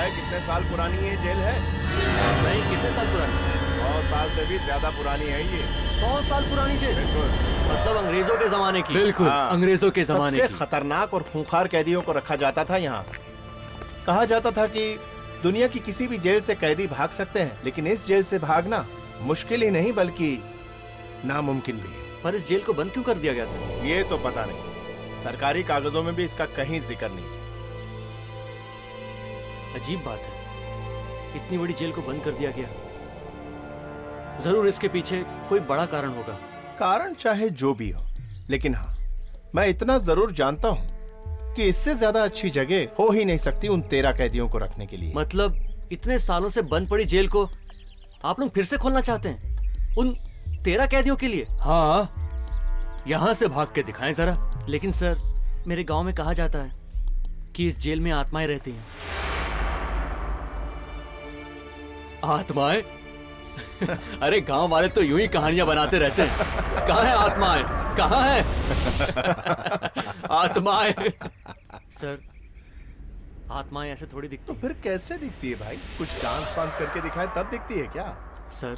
है कितने साल पुरानी ये जेल है? नहीं, कितने साल पुरानी? 100 साल से भी ज्यादा पुरानी है ये। 100 साल पुरानी जेल? बिल्कुल। मतलब अंग्रेजों के जमाने की? बिल्कुल, हाँ। अंग्रेजों के जमाने सबसे की। खतरनाक और खूंखार कैदियों को रखा जाता था यहाँ। कहा जाता था कि दुनिया की किसी भी जेल से कैदी भाग सकते हैं, लेकिन इस जेल से भागना मुश्किल ही नहीं बल्कि नामुमकिन भी है। पर इस जेल को बंद क्यों कर दिया गया था? ये तो पता नहीं, सरकारी कागजों में भी इसका कहीं जिक्र नहीं है। अजीब बात है, इतनी बड़ी जेल को बंद कर दिया गया। जरूर इसके पीछे कोई बड़ा कारण होगा। कारण चाहे जो भी हो, लेकिन हाँ, मैं इतना जरूर जानता हूँ कि इससे ज्यादा अच्छी जगह हो ही नहीं सकती उन 13 कैदियों को रखने के लिए। मतलब इतने सालों से बंद पड़ी जेल को आप लोग फिर से खोलना चाहते हैं उन 13 कैदियों के लिए? हाँ, यहाँ से भाग के दिखाएं जरा। लेकिन सर, मेरे गांव में कहा जाता है कि इस जेल में आत्माएं रहती हैं। आत्माएं? अरे गांव वाले तो यूं ही कहानियां बनाते रहते हैं। कहाँ है आत्माएं? कहाँ है आत्माएं? सर, आत्माएं ऐसे थोड़ी दिखती तो हैं। फिर कैसे दिखती है भाई? कुछ डांस वांस करके दिखाए तब दिखती है क्या? सर,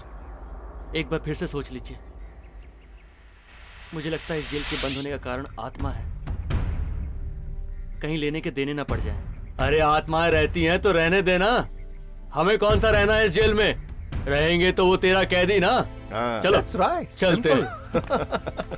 एक बार फिर से सोच लीजिए। मुझे लगता है इस जेल के बंद होने का कारण आत्मा है। कहीं लेने के देने ना पड़ जाए। अरे आत्माएं रहती हैं तो रहने देना। हमें कौन सा रहना है इस जेल में? रहेंगे तो वो 13 कैदी ना। चलो, That's right. चलते हैं। Simple.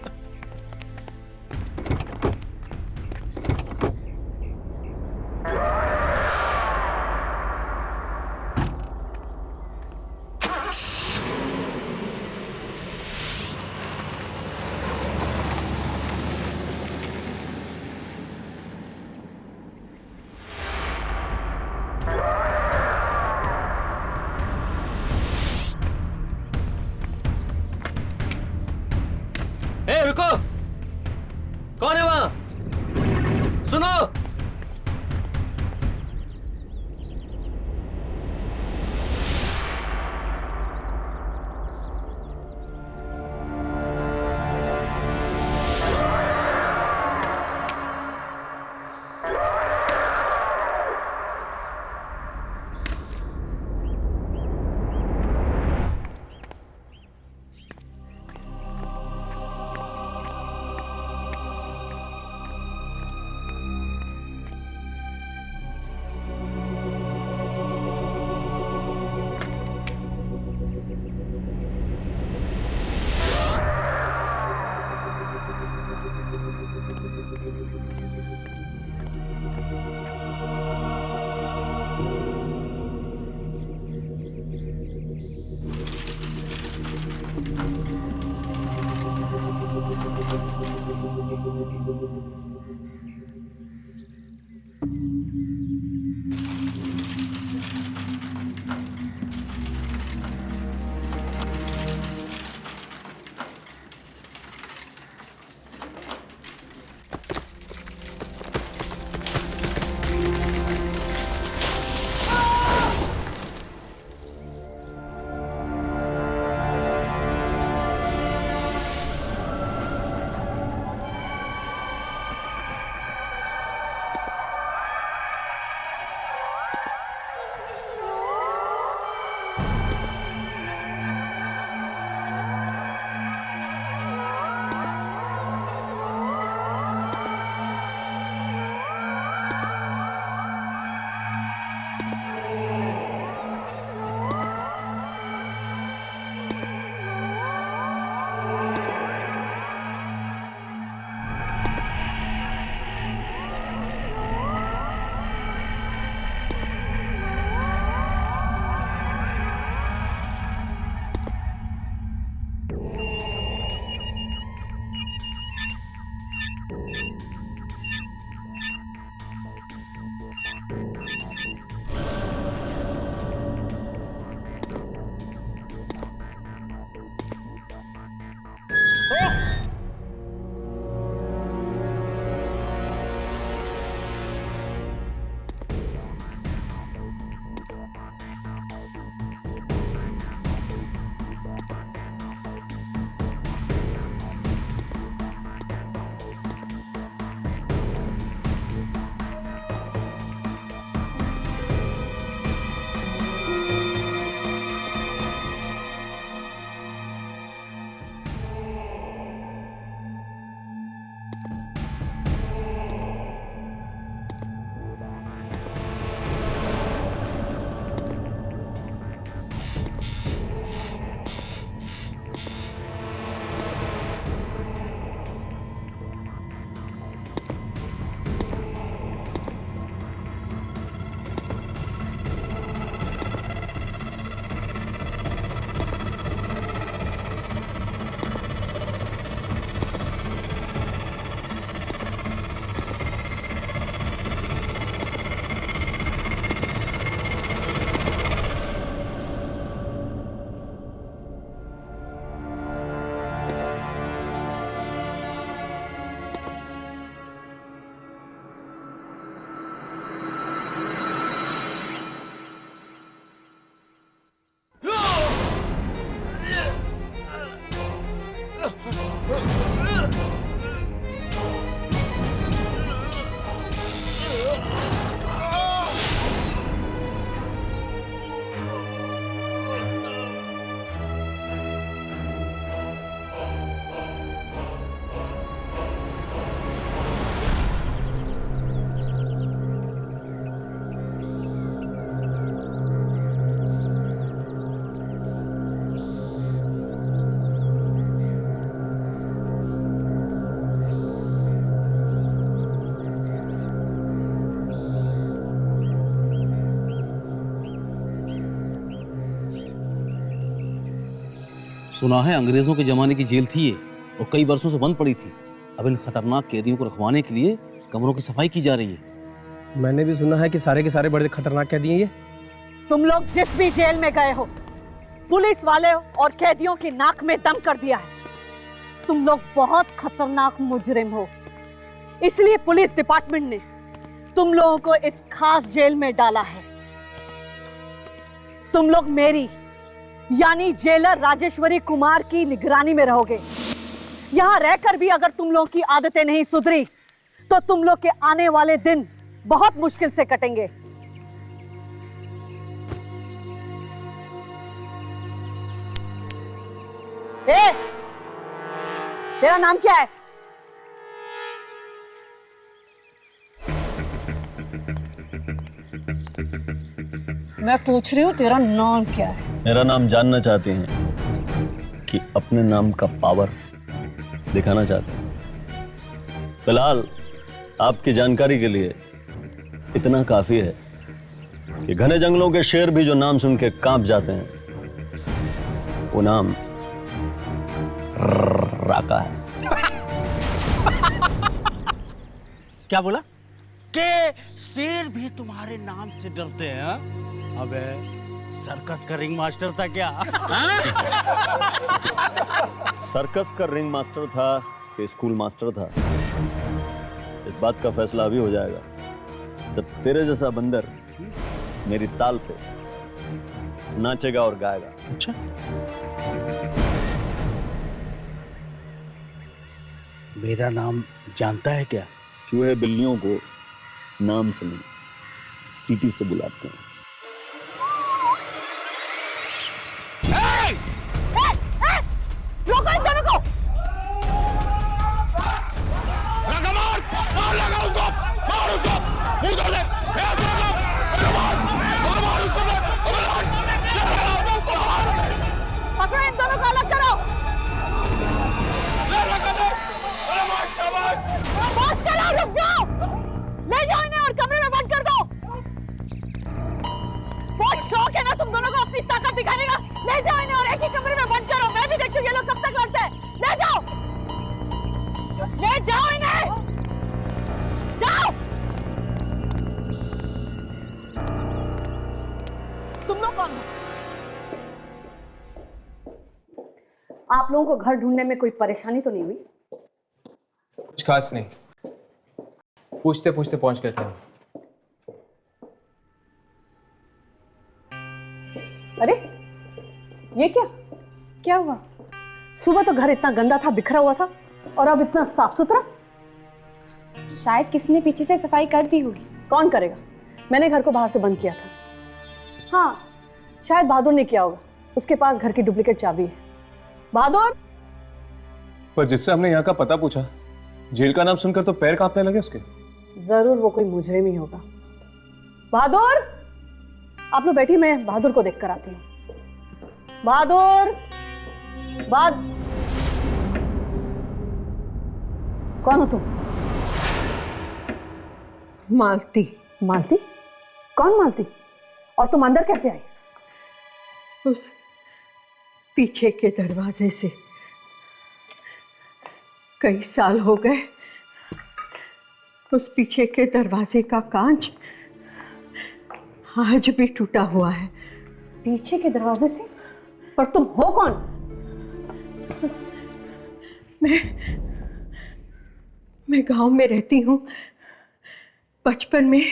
सुना है अंग्रेजों के जमाने की जेल थी ये और कई वर्षों से बंद पड़ी थी। अब इन खतरनाक कैदियों को रखवाने के लिए कमरों की सफाई की जा रही है। मैंने भी सुना है कि सारे के सारे बड़े खतरनाक कैदी हैं ये। तुम लोग जिस भी जेल में गए हो, पुलिस वाले और कैदियों की नाक में दम कर दिया है। तुम लोग बहुत खतरनाक मुजरिम हो, इसलिए पुलिस डिपार्टमेंट ने तुम लोगों को इस खास जेल में डाला है। तुम लोग मेरी यानी जेलर राजेश्वरी कुमार की निगरानी में रहोगे। यहां रहकर भी अगर तुम लोगों की आदतें नहीं सुधरी तो तुम लोग के आने वाले दिन बहुत मुश्किल से कटेंगे। ए, तेरा नाम क्या है? मैं पूछ रही हूँ तेरा नाम क्या है? मेरा नाम जानना चाहते हैं कि अपने नाम का पावर दिखाना चाहते हैं? फिलहाल आपकी जानकारी के लिए इतना काफी है कि घने जंगलों के शेर भी जो नाम सुन के कांप जाते हैं, वो नाम राका है। क्या बोला? के शेर भी तुम्हारे नाम से डरते हैं? अबे सर्कस का रिंग मास्टर था क्या? सर्कस का रिंग मास्टर था कि स्कूल मास्टर था, इस बात का फैसला अभी हो जाएगा जब तेरे जैसा बंदर मेरी ताल पे नाचेगा और गाएगा। अच्छा, मेरा नाम जानता है क्या? चूहे बिल्लियों को नाम से नहीं, सीटी से बुलाते हैं। रोको इन दोनों को! पकड़ो इन दोनों को, अलग करो। बस करो, रुक जाओ। ले जाओ इन्हें और कमरे में बंद कर दो। बहुत शौक है ना तुम दोनों को अपनी ताकत दिखाने का। ले जाओ इन्हें और एक ही कमरे में बंद करो। मैं भी देखती हूँ ये लोग कब तक लड़ते हैं। ले जाओ, ले जाओ इन्हें, जाओ। तुम लोग कौन हो? आप लोगों को घर ढूंढने में कोई परेशानी तो नहीं हुई? कुछ खास नहीं, पूछते पूछते पहुंच गए थे। अरे ये क्या? क्या हुआ? सुबह तो घर इतना गंदा था, बिखरा हुआ था, और अब इतना साफ सुथरा। शायद किसी ने पीछे से सफाई कर दी होगी। कौन करेगा? मैंने घर को बाहर से बंद किया था। हाँ, शायद बहादुर ने किया होगा, उसके पास घर की डुप्लीकेट चाबी है। बहादुर! पर जिससे हमने यहाँ का पता पूछा, जेल का नाम सुनकर तो पैर कांपने लगे उसके। जरूर वो कोई मुजरिम ही होगा। बहादुर, आप लोग बैठी, मैं बहादुर को देख कर आती हूँ। बहादुर! कौन हो तुम? मालती। मालती? कौन मालती? और तुम अंदर कैसे आई? उस पीछे के दरवाजे से। कई साल हो गए, उस पीछे के दरवाजे का कांच आज भी टूटा हुआ है। पीछे के दरवाजे से? पर तुम हो कौन? मैं गांव में रहती हूँ। बचपन में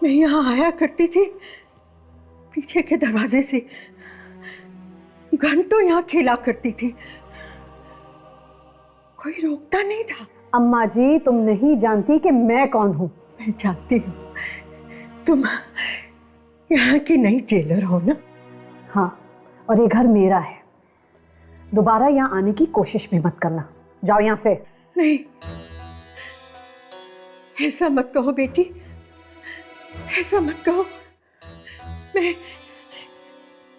मैं यहाँ आया करती थी, पीछे के दरवाजे से। घंटों यहाँ खेला करती थी, कोई रोकता नहीं था। अम्मा जी, तुम नहीं जानती कि मैं कौन हूँ। मैं जानती हूँ, तुम यहाँ की नई जेलर हो ना? हाँ, और ये घर मेरा है। दोबारा यहाँ आने की कोशिश भी मत करना। जाओ यहाँ से। नहीं, ऐसा मत कहो बेटी, ऐसा मत कहो।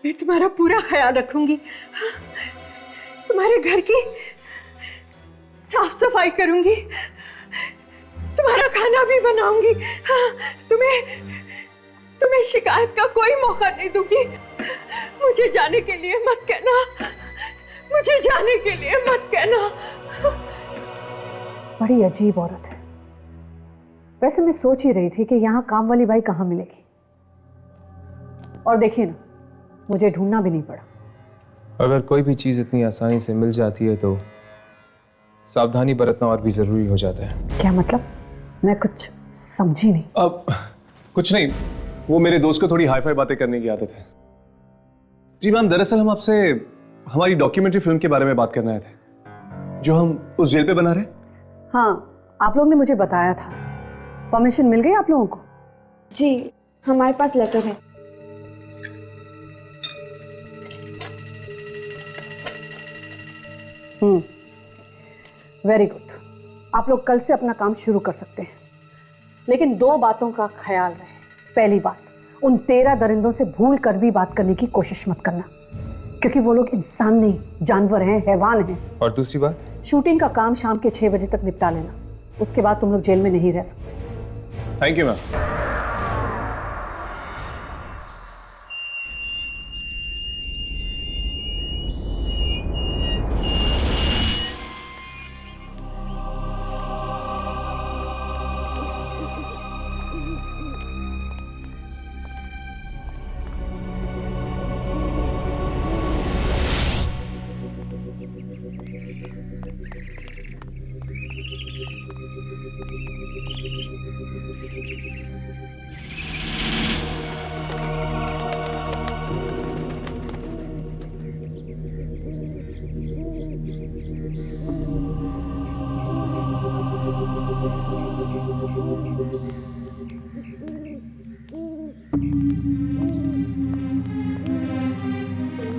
मैं तुम्हारा पूरा ख्याल रखूंगी। हाँ, तुम्हारे घर की साफ सफाई करूंगी, तुम्हारा खाना भी बनाऊंगी। हाँ, तुम्हें शिकायत का कोई मौका नहीं दूंगी। मुझे जाने के लिए मत कहना, मुझे जाने के लिए मत कहना। बड़ी अजीब औरत है। वैसे मैं सोच ही रही थी कि यहाँ काम वाली बाई कहाँ मिलेगी, और देखिए ना, मुझे ढूंढना भी नहीं पड़ा। अगर कोई भी चीज इतनी आसानी से मिल जाती है तो सावधानी बरतना और भी जरूरी हो जाता है। क्या मतलब? मैं कुछ समझी नहीं। अब कुछ नहीं, वो मेरे दोस्त को थोड़ी हाई फाई बातें करने की आदत है। जी मैम, दरअसल हम आपसे हमारी डॉक्यूमेंट्री फिल्म के बारे में बात करने आए थे जो हम उस जेल पे बना रहे। हाँ, आप लोगों ने मुझे बताया था। परमिशन मिल गई आप लोगों को? जी, हमारे पास लेटर है। Very good. आप लोग कल से अपना काम शुरू कर सकते हैं, लेकिन 2 बातों का ख्याल रहे। पहली बात, उन 13 दरिंदों से भूल कर भी बात करने की कोशिश मत करना, क्योंकि वो लोग इंसान नहीं, जानवर हैं, हैवान हैं। और दूसरी बात, शूटिंग का काम शाम के 6 बजे तक निपटा लेना। उसके बाद तुम लोग जेल में नहीं रह सकते। Thank you ma'am.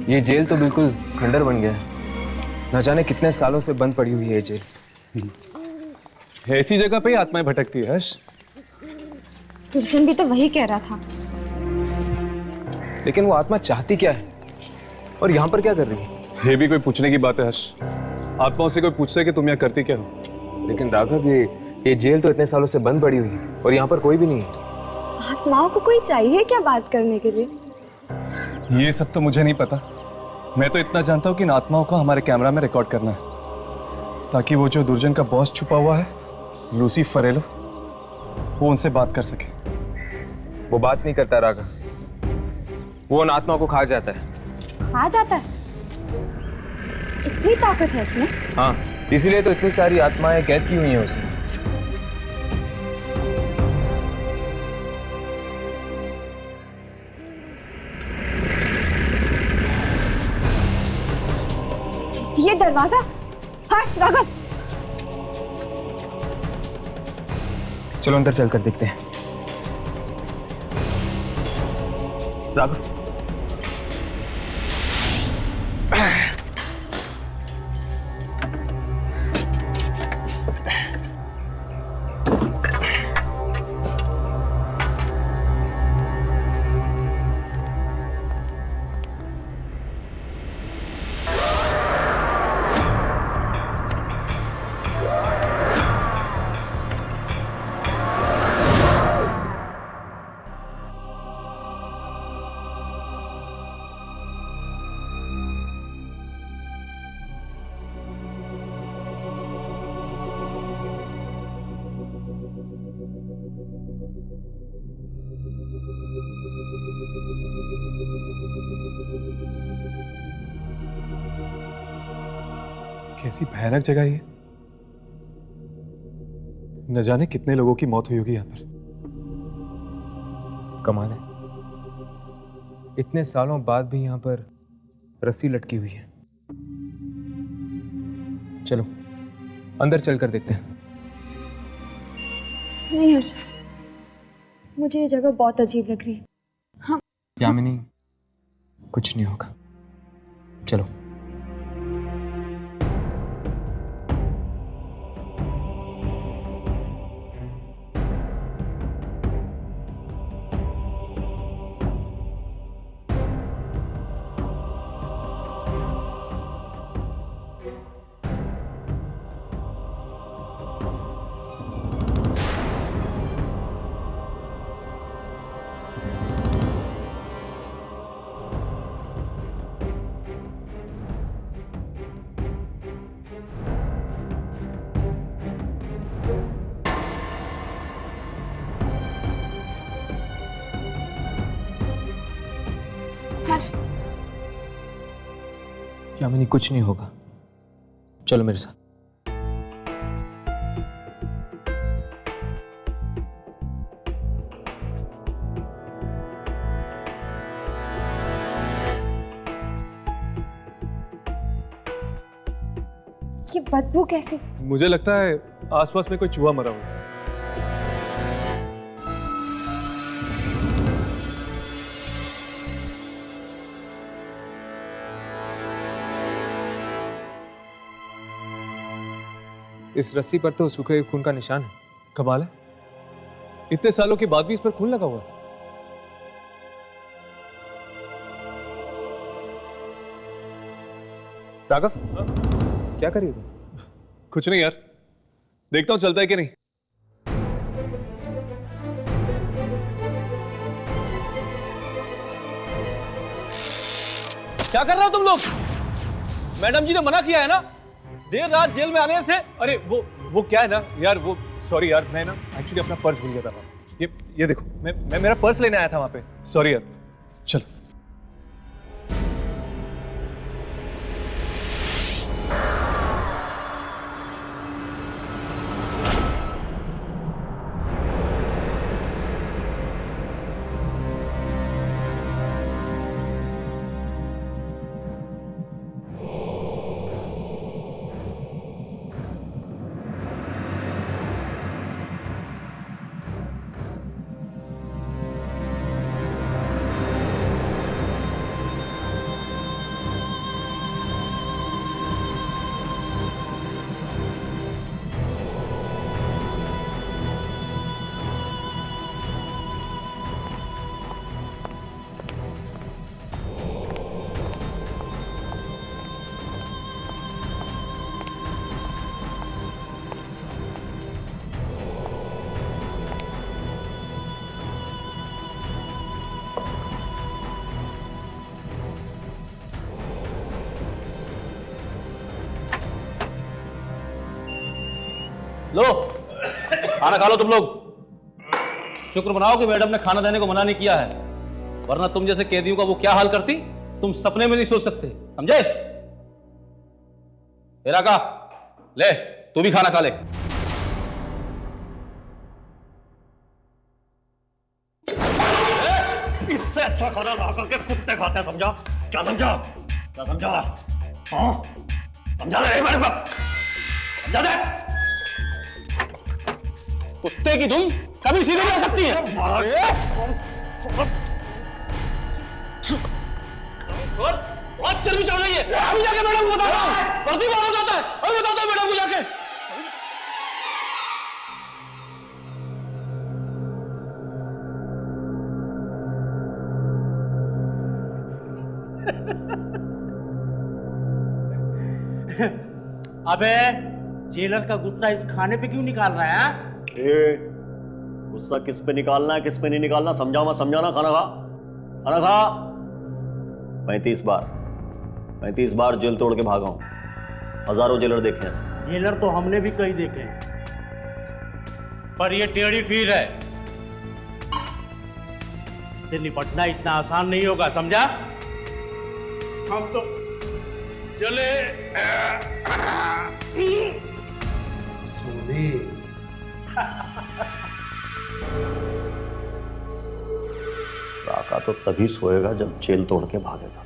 ये जेल तो बिल्कुल खंडर बन गया है। न जाने कितने सालों से बंद पड़ी हुई है ये जेल। ऐसी जगह पे ही आत्माएं भटकती है हर्ष। दुर्जन भी तो वही कह रहा था। लेकिन वो आत्मा चाहती क्या है और यहाँ पर क्या कर रही है? ये भी कोई पूछने की बात है हर्ष? आत्माओं से कोई पूछता है कि तुम यहाँ करती क्या हो? लेकिन राघव, ये जेल तो इतने सालों से बंद पड़ी हुई है और यहाँ पर कोई भी नहीं है। आत्माओं को कोई चाहिए क्या बात करने के लिए? ये सब तो मुझे नहीं पता। मैं तो इतना जानता हूँ कि इन आत्माओं को हमारे कैमरा में रिकॉर्ड करना है, ताकि वो जो दुर्जन का बॉस छुपा हुआ है, लूसी फरेलो, वो उनसे बात कर सके। वो बात नहीं करता राघव, वो उन आत्माओं को खा जाता है। खा जाता है? इतनी ताकत है उसमें? हाँ, इसीलिए तो इतनी सारी आत्माएं कैद की हुई हैं उसे। ये दरवाजा, हर्ष, राघव, चलो अंदर चलकर देखते हैं। राघव, कैसी भयानक जगह ये। न जाने कितने लोगों की मौत हुई होगी यहाँ पर। कमाल है, इतने सालों बाद भी यहाँ पर रस्सी लटकी हुई है। चलो अंदर चलकर देखते हैं। नहीं हर्ष, मुझे ये जगह बहुत अजीब लग रही है। हाँ यामिनी, कुछ नहीं होगा, चलो। यामिनी कुछ नहीं होगा, चलो मेरे साथ। ये बदबू कैसे? मुझे लगता है आसपास में कोई चूहा मरा हुआ है। इस रस्सी पर तो सूखे हुए खून का निशान है। कमाल है, इतने सालों के बाद भी इस पर खून लगा हुआ है। राघव, क्या कर रही हो? कुछ नहीं यार, देखता हूँ चलता है कि नहीं। क्या कर रहे हो तुम लोग? मैडम जी ने मना किया है ना देर रात जेल में आने से। अरे वो क्या है ना यार, वो सॉरी यार, मैं ना एक्चुअली अपना पर्स भूल गया था। ये देखो, मैं मेरा पर्स लेने आया था वहां पे। सॉरी यार, चलो। लो खाना खा लो तुम लोग। शुक्र मनाओ कि मैडम ने खाना देने को मना नहीं किया है, वरना तुम जैसे कैदियों का वो क्या हाल करती तुम सपने में नहीं सोच सकते, समझे? इलाका ले, तू भी खाना खा ले। इससे अच्छा खाना ला करके कुत्ते खाते हैं, समझा? क्या समझा? क्या समझा? हाँ, समझा दे मैडम को, समझा दे। कुत्ते की तुम कभी सीधे नहीं आ सकती है। बहुत चर्बी चढ़ गई है। अभी जाके मैडम को बताता हूँ, वर्दी में आना जाता है, अभी बताता हूँ मैडम को जाके। अबे जेलर का गुस्सा इस खाने पे क्यों निकाल रहा है? गुस्सा किस पे निकालना है किस पे नहीं निकालना समझाना। खाना खा, खाना खा। 35 बार जेल तोड़ के भागा हूं, हजारों जेलर देखे हैं। जेलर तो हमने भी कई देखे हैं, पर ये टेढ़ी खीर है, इससे निपटना इतना आसान नहीं होगा, समझा? हम तो चले। सोनी राका तो तभी सोएगा जब जेल तोड़ के भागेगा।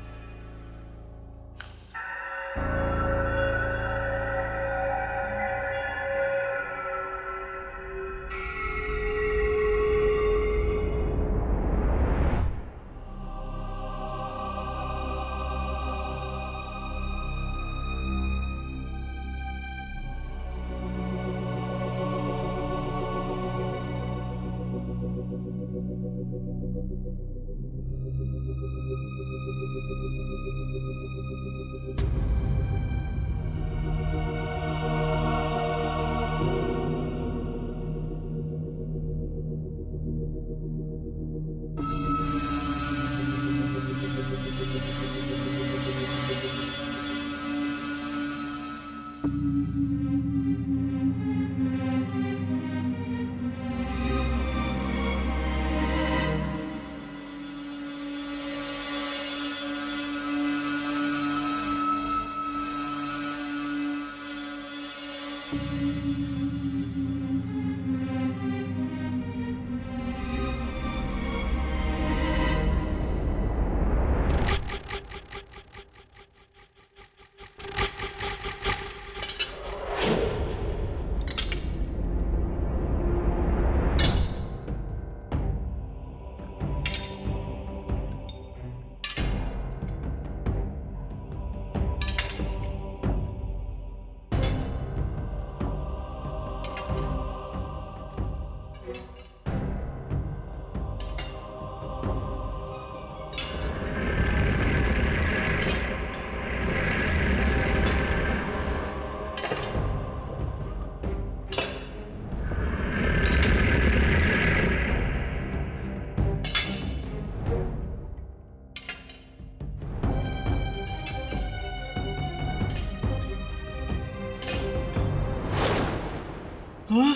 हाँ?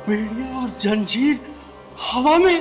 बेड़िया और जंजीर हवा में।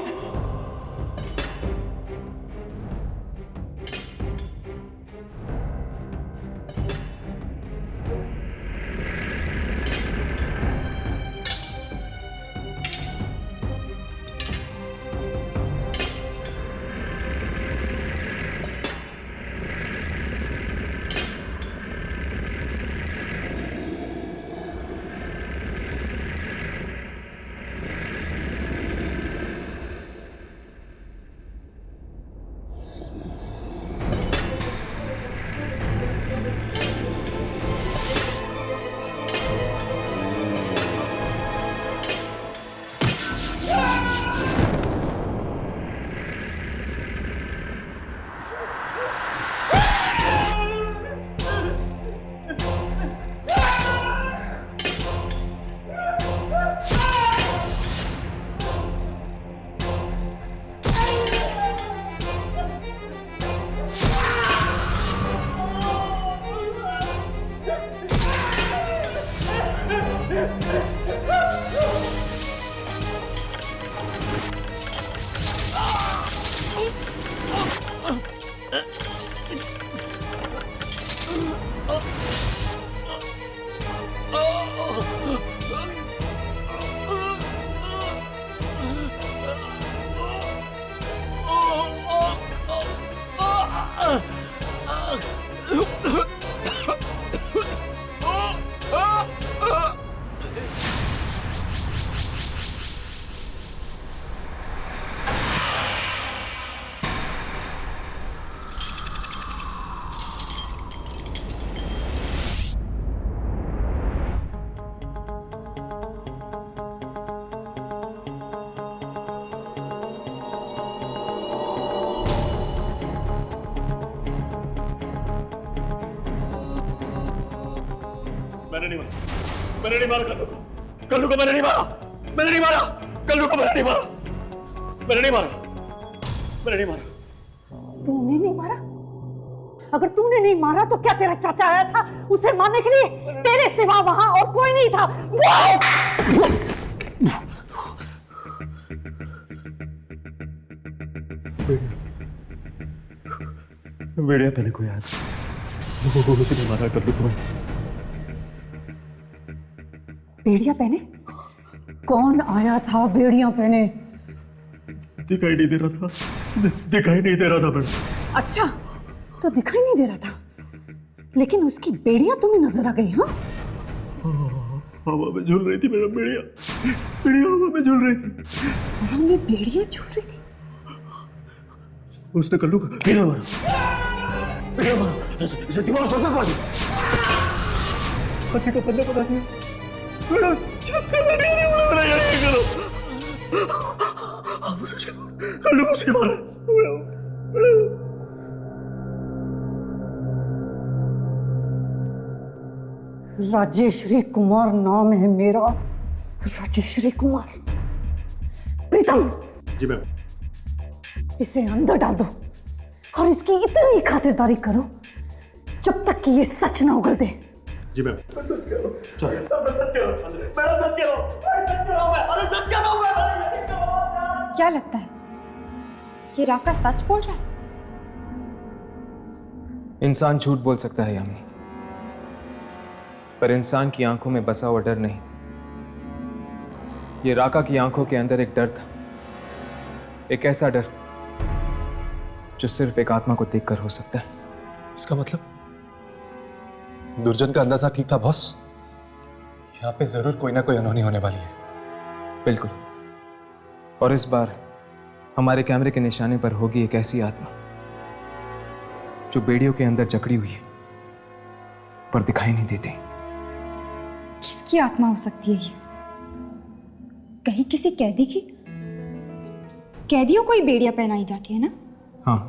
मैंने नहीं मारा कल्लू को मैंने नहीं मारा कल्लू को मैंने नहीं मारा मैंने नहीं मारा तूने नहीं मारा? अगर तूने नहीं मारा तो क्या तेरा चाचा आया था उसे मारने के लिए? तेरे सिवा वहां और कोई नहीं था। बेड़िया पहने को याद, उसने मारा कल्लू को। बेड़िया पहने? कौन आया था बेड़िया पहने? दिखाई नहीं दे रहा था, दिखाई नहीं दे रहा था मैडम। अच्छा, तो दिखाई नहीं दे रहा था, लेकिन उसकी बेड़िया तुम्हें नजर आ गई? हाँ, हवा में झूल रही थी मैडम, बेड़िया हवा में झूल रही थी। हवा में बेड़िया झूल रही थी? उसने कल्लू को बेड़िया मारा, इसे दीवार पर मार दी। को पन्ने पता नहीं मैडम, छत पे लड़ी नहीं बोला ये करो। आप उसे कल्लू को उसे मारा मैडम। राजेश्वरी कुमार नाम है मेरा, राजेश्वरी कुमार। प्रीतम जी मैम, इसे अंदर डाल दो और इसकी इतनी खातिरदारी करो जब तक कि ये सच ना उगल दे। जी मैम। सच कह रहा हूं, सच कह रहा हूं मैडम, सच कह रहा हूं, अरे सच कह रहा हूं। क्या लगता है ये राका सच बोल रहा है? इंसान झूठ बोल सकता है यामिनी, पर इंसान की आंखों में बसा हुआ डर नहीं। ये राका की आंखों के अंदर एक डर था, एक ऐसा डर जो सिर्फ एक आत्मा को देखकर हो सकता है। इसका मतलब दुर्जन का अंदाजा ठीक था बॉस, यहाँ पे जरूर कोई ना कोई अनहोनी होने वाली है। बिल्कुल, और इस बार हमारे कैमरे के निशाने पर होगी एक ऐसी आत्मा जो बेड़ियों के अंदर जकड़ी हुई है पर दिखाई नहीं देती। किसकी आत्मा हो सकती है ये? कहीं किसी कैदी की? कैदियों को ही बेड़ियां पहनाई जाती है ना? हाँ,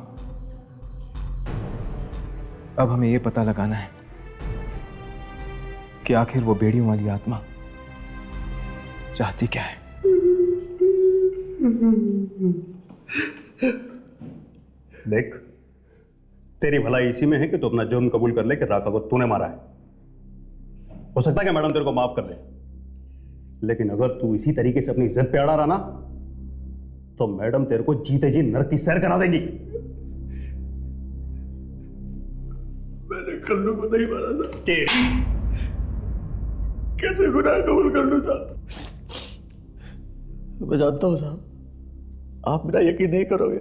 अब हमें यह पता लगाना है कि आखिर वो बेड़ियों वाली आत्मा चाहती क्या है। देख, तेरी भलाई इसी में है कि तू अपना जुर्म कबूल कर ले कि राका को तूने मारा है। हो सकता है कि मैडम तेरे को माफ कर दे, लेकिन अगर तू इसी तरीके से अपनी इज्जत पे अड़ा रहा ना तो मैडम तेरे को जीते जी नरक की सैर करा देंगी। मैंने कल्लू को नहीं मारा था। कैसे गुनाह कबूल कर लूं साहब? मैं जानता हूं साहब, आप मेरा यकीन नहीं करोगे,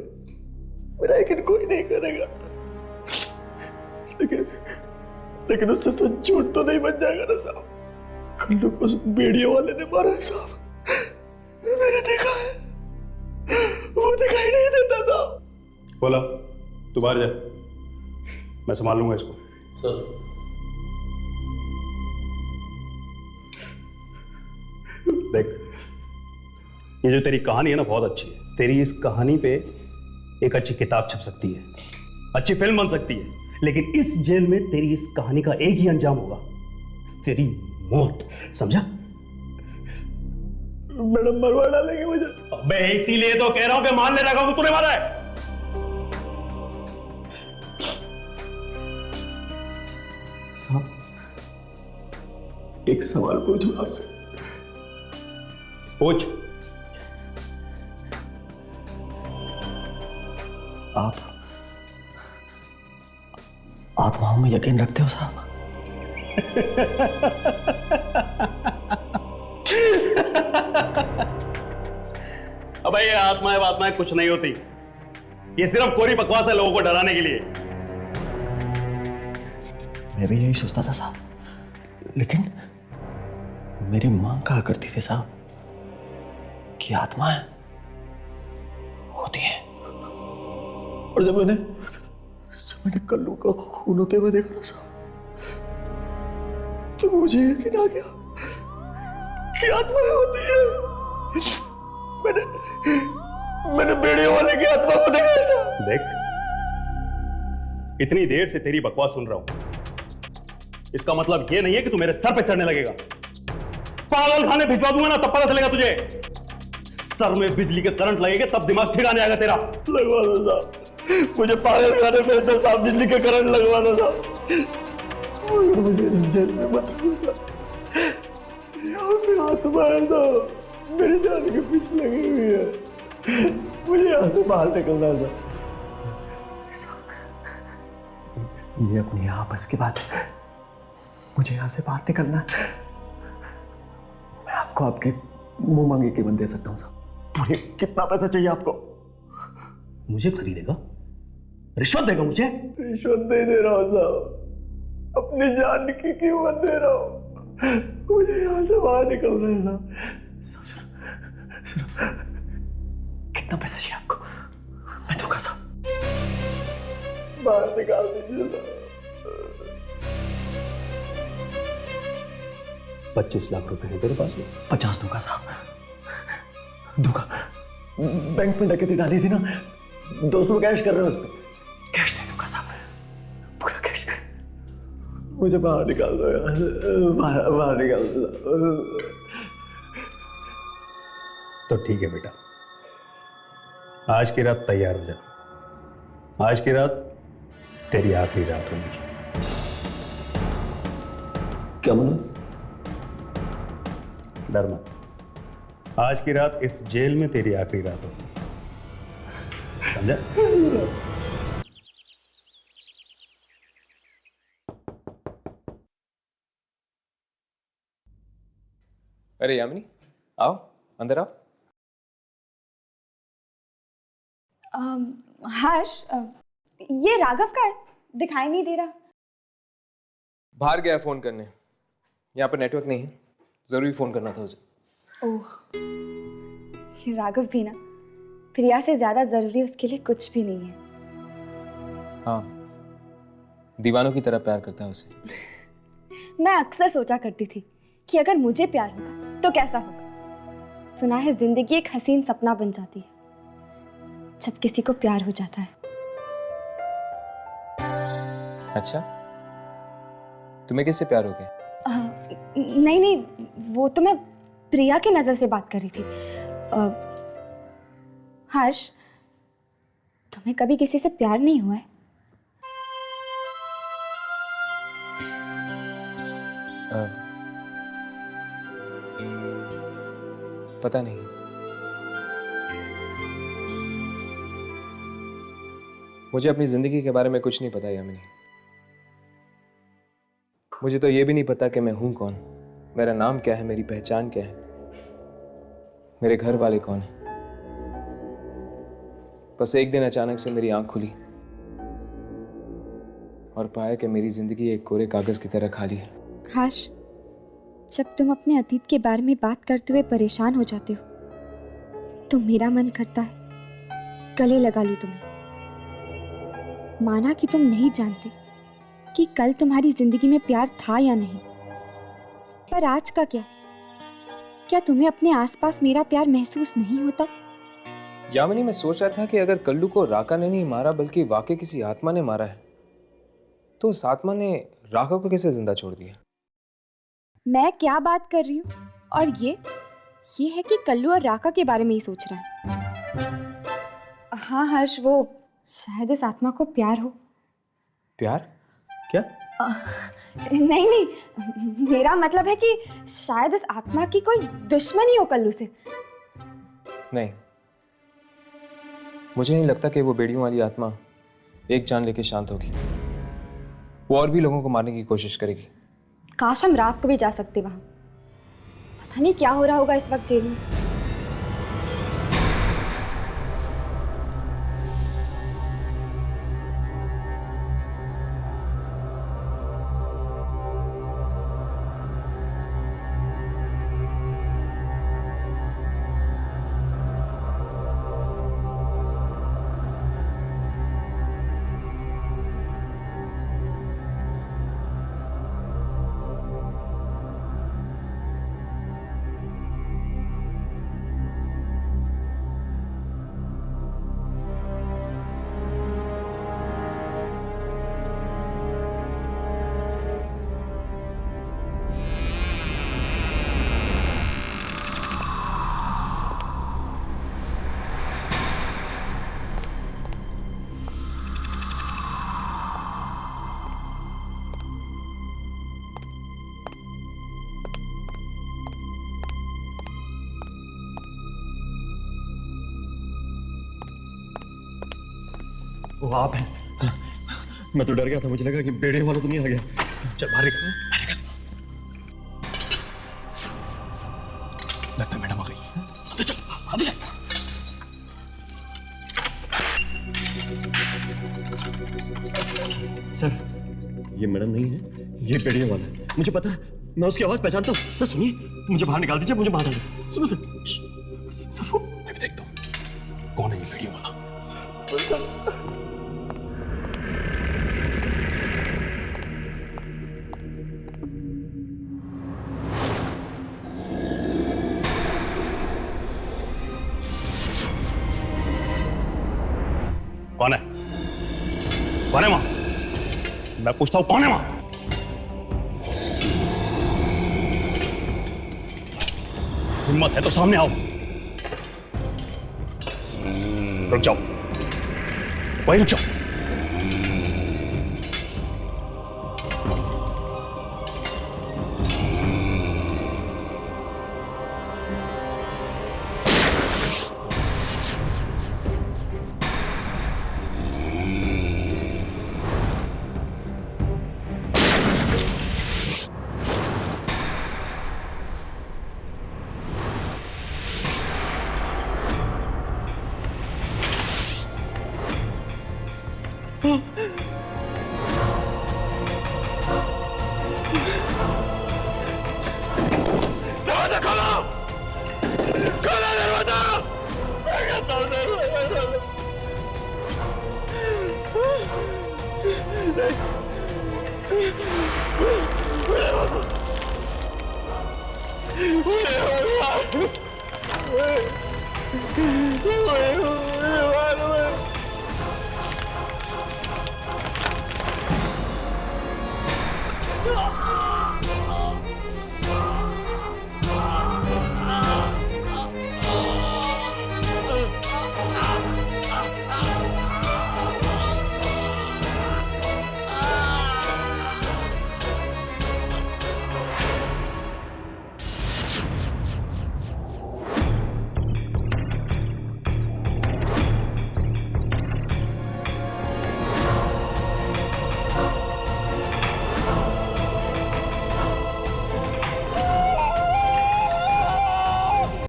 मेरा यकीन कोई नहीं करेगा, लेकिन उससे सच झूठ तो नहीं बन जाएगा ना साहब। कल्लू को उस बेड़ियों वाले ने मारा है साहब, मैंने देखा है, वो दिखाई नहीं देता साहब। बोला तू बाहर जा, मैं संभाल लूंगा इसको। सर देख, ये जो तेरी कहानी है ना बहुत अच्छी है। तेरी इस कहानी पे एक अच्छी किताब छप सकती है, अच्छी फिल्म बन सकती है, लेकिन इस जेल में तेरी इस कहानी का एक ही अंजाम होगा, तेरी मौत। समझा? मैडम मरवा डालेंगे मुझे। अबे इसीलिए तो कह रहा हूं कि मान ले रखा हूं तूने मारा है। साहब एक सवाल पूछूं आपसे? पूछ। आप आत्माओं में यकीन रखते हो साहब? अबे ये आत्माएं कुछ नहीं होती, ये सिर्फ कोरी बकवास है लोगों को डराने के लिए। मैं भी यही सोचता था साहब, लेकिन मेरी मां कहा करती थी साहब कि आत्माएं होती हैं, और जब मैंने कल्लू का खून होते हुए देखा ना साहब, तो मुझे यकीन आ गया कि आत्माएं होती है। मैंने बेड़ियों वाले की आत्मा को देखा साहब। देख, इतनी देर से तेरी बकवास सुन रहा हूं, इसका मतलब यह नहीं है कि तू मेरे सर पे चढ़ने लगेगा। पागल खाने भिजवा दूंगा ना तब पता चलेगा तुझे। सर में बिजली के करंट लगेगा तब दिमाग ठिकाने आएगा तेरा। लगवा दो साहब, मुझे पागल खाने में तो साहब बिजली के करंट लगवा दो साहब, मगर मुझे इस जेल में मत रखो साहब। यहाँ पे आत्मा है तो मेरी जान के पीछे लगी हुई है, मुझे यहाँ से बाहर निकलना है साहब। ये अपनी आपस की बात है, मुझे यहाँ से बाहर निकलना है। मैं आपको आपकी मुंह मांगी कीमत दे सकता हूँ साहब। पूरे कितना पैसा चाहिए आपको? मुझे खरीदेगा? रिश्वत देगा मुझे? रिश्वत नहीं दे रहा हूँ साहब, अपनी जान की कीमत दे रहा हूँ। मुझे यहाँ से बाहर निकलना है साहब। सुनो, कितना पैसा चाहिए आपको? मैं दूंगा साहब, बाहर निकाल दीजिए साहब। 25 लाख रुपए हैं तेरे पास में? 50 दूंगा साहब, दूंगा। बैंक में डकैती डाली थी ना, 200 कैश कर रहे हैं उस पर, कैश दे दूंगा साहब, पूरा कैश। मुझे बाहर निकाल दो यार, बाहर निकाल दो। तो ठीक है बेटा, आज की रात तैयार हो जा। आज की रात तेरी आखिरी रात होगी। क्या बोला? डर मत, आज की रात इस जेल में तेरी आखिरी रात होगी, समझा? अरे यामिनी, आओ अंदर आओ। हर्ष, ये राघव का है, दिखाई नहीं दे रहा। बाहर गया फोन करने, यहाँ पर नेटवर्क नहीं है, जरूरी फोन करना था उसे। ओह, ये राघव भी ना प्रिया से ज्यादा जरूरी उसके लिए कुछ भी नहीं है। हाँ, दीवानों की तरह प्यार करता है उसे। मैं अक्सर सोचा करती थी कि अगर मुझे प्यार होगा तो कैसा होगा। सुना है जिंदगी एक हसीन सपना बन जाती है जब किसी को प्यार हो जाता है। अच्छा, तुम्हें किससे प्यार हो गया? नहीं नहीं, वो तो मैं प्रिया की नजर से बात कर रही थी। हर्ष, तुम्हें कभी किसी से प्यार नहीं हुआ है? पता नहीं। मुझे अपनी जिंदगी के बारे में कुछ नहीं पता यामिनी। मुझे तो ये भी नहीं पता कि मैं हूं कौन, मेरा नाम क्या है, मेरी पहचान क्या है, मेरे घर वाले कौन है। बस एक दिन अचानक से मेरी आंख खुली और पाया कि मेरी जिंदगी एक कोरे कागज की तरह खाली है। हर्ष, जब तुम अपने अतीत के बारे में बात करते हुए परेशान हो जाते हो तो मेरा मन करता है गले लगा लूं तुम्हें। माना कि तुम नहीं जानते कि कल तुम्हारी जिंदगी में प्यार था या नहीं, पर आज का क्या तुम्हें अपने आसपास मेरा प्यार महसूस नहीं होता? यामिनी, मैं सोच रहा था कि अगर कल्लू को राका ने नहीं मारा बल्कि वाकई किसी आत्मा ने मारा है, तो उस आत्मा ने राका को कैसे जिंदा छोड़ दिया? मैं क्या बात कर रही हूँ, और ये है कि कल्लू और राका के बारे में ही सोच रहा है। हाँ हर्ष, वो शायद उस आत्मा को प्यार हो। प्यार? क्या? नहीं, मेरा मतलब है कि शायद उस आत्मा की कोई दुश्मनी हो कल्लू से। नहीं, मुझे नहीं लगता कि वो बेड़ियों वाली आत्मा एक जान लेके शांत होगी। वो और भी लोगों को मारने की कोशिश करेगी। काश हम रात को भी जा सकते वहां। पता नहीं क्या हो रहा होगा इस वक्त जेल में। वो आप हैं? मैं तो डर गया था, मुझे लगा कि बेड़े वाला तो नहीं आ गया। चल बाहर निकल। लगता है मैडम आ गई। आगे चल, आगे चल। सर, ये मैडम नहीं है, ये बेड़े वाला है। मुझे पता है, मैं उसकी आवाज पहचानता हूँ। सर सुनिए, मुझे बाहर निकाल दीजिए, मुझे बाहर डाल दीजिए। सुनो सर। सर मैं भी देखता हूँ कौन है ये बेड़े वाला। सर कौन है? कौन है वहां? मैं पूछता हूं, कौन है वहां? हिम्मत है तो सामने आओ। रुक जाओ, वहीं रुक जाओ।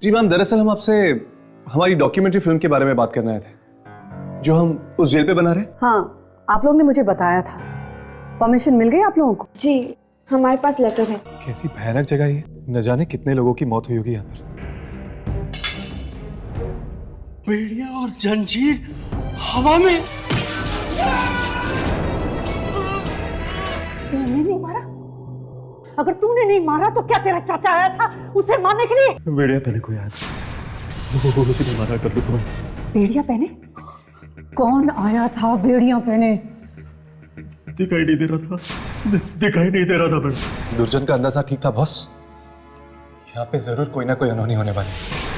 जी मैम, दरअसल हम आपसे हमारी डॉक्यूमेंट्री फिल्म के बारे में बात करने आए थे जो हम उस जेल पे बना रहे। हाँ, आप लोग ने मुझे बताया था। परमिशन मिल गई आप लोगों को? जी, हमारे पास लेटर है। कैसी भयानक जगह ये, न जाने कितने लोगों की मौत हुई होगी यहाँ पर। बेड़िया और जंजीर हवा में। तूने नहीं मारा? अगर तूने नहीं मारा तो क्या तेरा चाचा आया था उसे मारने के लिए? बेड़िया पहने को याद, वो मुझे नहीं मारा कर लूँ। बेड़िया पहने? कौन आया था बेड़िया पहने? दिखाई नहीं दे रहा था, दिखाई नहीं दे रहा था मैडम। दुर्जन का अंदाजा ठीक था बॉस, यहाँ पे जरूर कोई ना कोई अनहोनी होने वाली है।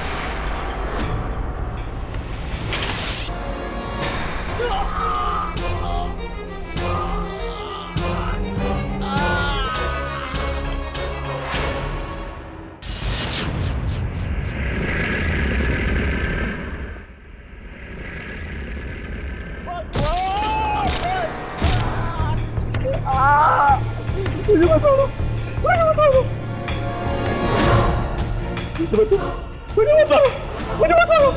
मुझे बता दो, मुझे बता दो, मुझे बता दो, मुझे बता दो, मुझे बता दो।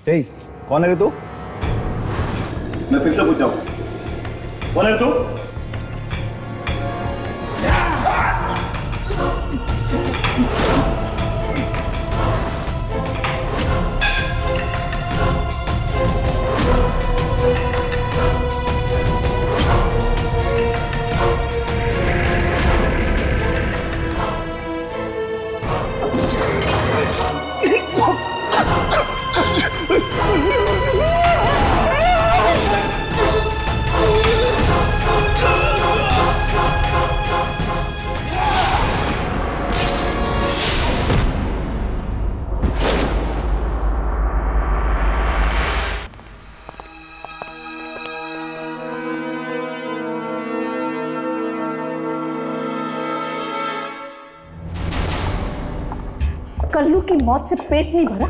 Hey, कौन है रे तू? मैं फिर से पूछ रहा हूँ, कौन है तू? कल्लू की मौत से पेट नहीं भरा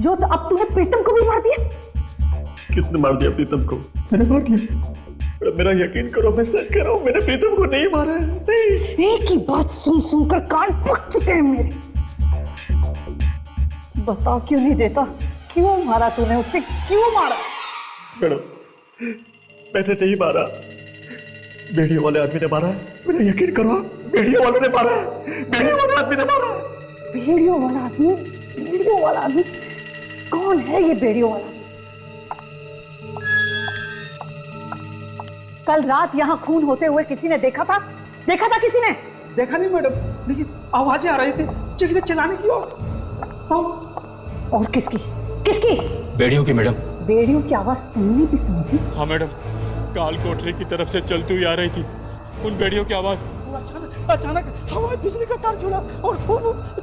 जो तो अब तूने प्रीतम को भी मार दिया। किसने मार दिया प्रीतम को? मैंने मार दिया। मेरा यकीन करो, मैं सच कह रहा हूँ, मैंने प्रीतम को नहीं मारा है। नहीं। एक ही बात सुन सुनकर कान पक चुके हैं मेरे। बता क्यों नहीं देता? क्यों मारा तूने उसे? क्यों मारा? मैडम, मैंने नहीं मारा, बेड़ियों वाले आदमी ने मारा है। मेरा यकीन करो, बेड़ियों वालों ने मारा है, बेड़ियों वाले आदमी ने मारा है। बेड़ियों वाला आदमी? बेड़ियों वाला आदमी कौन है? ये बेड़ियों वाला कल रात यहाँ खून होते हुए किसी ने देखा था? देखा था किसी ने? देखा नहीं मैडम, लेकिन आवाजें आ रही थी चिल्ला चिल्लाने की। और किसकी? किसकी? बेड़ियों की मैडम। बेड़ियों की आवाज तुमने भी सुनी थी? हाँ मैडम, काल कोठरी की तरफ से चलती हुई आ रही थी उन बेड़ियों की आवाज। अचानक हवाई बिजली का तार झूला और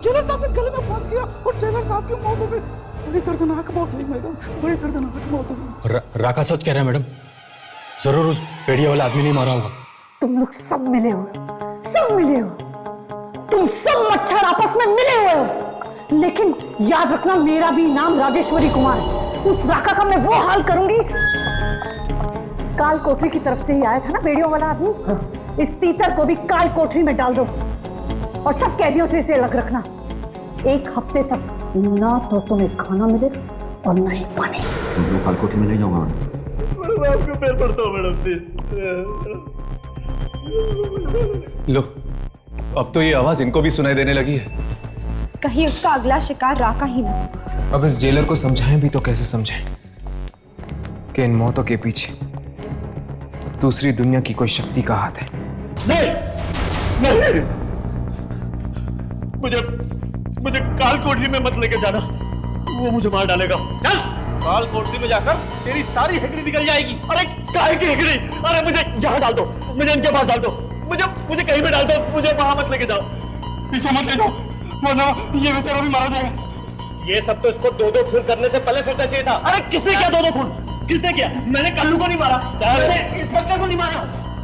जेलर साहब के गले में फंस गया और जेलर साहब की मौत हो गई। बड़ी दर्दनाक मौत हुई मैडम, बड़ी दर्दनाक मौत हो गई। राका सच कह रहा है मैडम, जरूर उस बेड़िया वाला आदमी नहीं मारा होगा। तुम लोग सब मिले हो, सब मिले हो, तुम सब मच्छर आपस में मिले हुए हो। लेकिन याद रखना, मेरा भी नाम राजेश्वरी कुमार है। उस राका का मैं वो हाल करूंगी। काल कोठरी की तरफ से ही आया था ना बेड़ियों वाला आदमी। इस तीतर को भी काल कोठरी में डाल दो और सब कैदियों से इसे अलग रखना। 1 हफ्ते तक ना तो तुम्हें खाना मिलेगा और ना ही पानी। मैं काल कोठरी में नहीं जाऊंगा मैडम। आपको पैर पड़ता हूँ मैडम, प्लीज। लो, अब तो ये आवाज इनको भी सुनाई देने लगी है। कहीं उसका अगला शिकार राका ही ना। अब इस जेलर को समझाएं भी तो कैसे समझाएं कि इन मौतों के पीछे दूसरी दुनिया की कोई शक्ति का हाथ है। नहीं, मुझे काल कोठरी में मत लेके जाना, वो मुझे मार डालेगा। चल काल कोठरी में जाकर तेरी सारी हेकड़ी निकल जाएगी। अरे काहे की हेकड़ी? अरे मुझे यहाँ डाल दो, मुझे इनके पास डाल दो, मुझे कहीं पे डाल दो, मुझे वहां मत लेके जाओ। इसे मत ले जाओ, वरना ये बेचारा भी मारा जाएगा। ये सब तो इसको 2-2 खून करने से पहले सोचना चाहिए था। अरे किसने किया 2-2 खून? किसने किया? मैंने कल्लू को नहीं मारा, मैंने इंस्पेक्टर को नहीं मारा,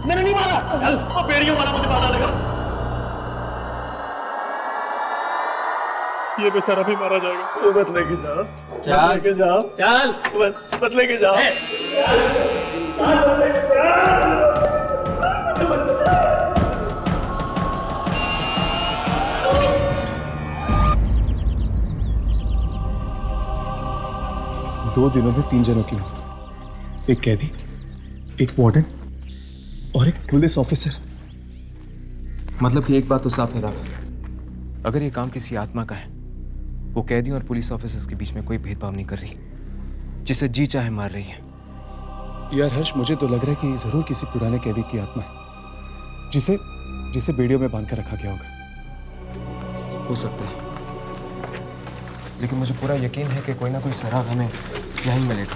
मैंने नहीं मारा। चल वो बेड़ियों वाला मुझे मार डालेगा। ये बेचारा भी मारा जाएगा। मत लेके जाओ, चल लेके जाओ, चल मत लेके जाओ। 2 दिनों में 3 जनों की मौत, एक कैदी, एक वार्डन और एक पुलिस ऑफिसर। मतलब कि एक बात तो साफ है राघव, अगर ये काम किसी आत्मा का है, वो कैदियों और पुलिस ऑफिसर्स के बीच में कोई भेदभाव नहीं कर रही, जिसे जी चाहे मार रही है। यार हर्ष, मुझे तो लग रहा है कि जरूर किसी पुराने कैदी की आत्मा है, जिसे बेड़ियों में बांध कर रखा गया होगा। हो सकता है, लेकिन मुझे पूरा यकीन है कि कोई ना कोई सराग हमें यहीं मिलेगा।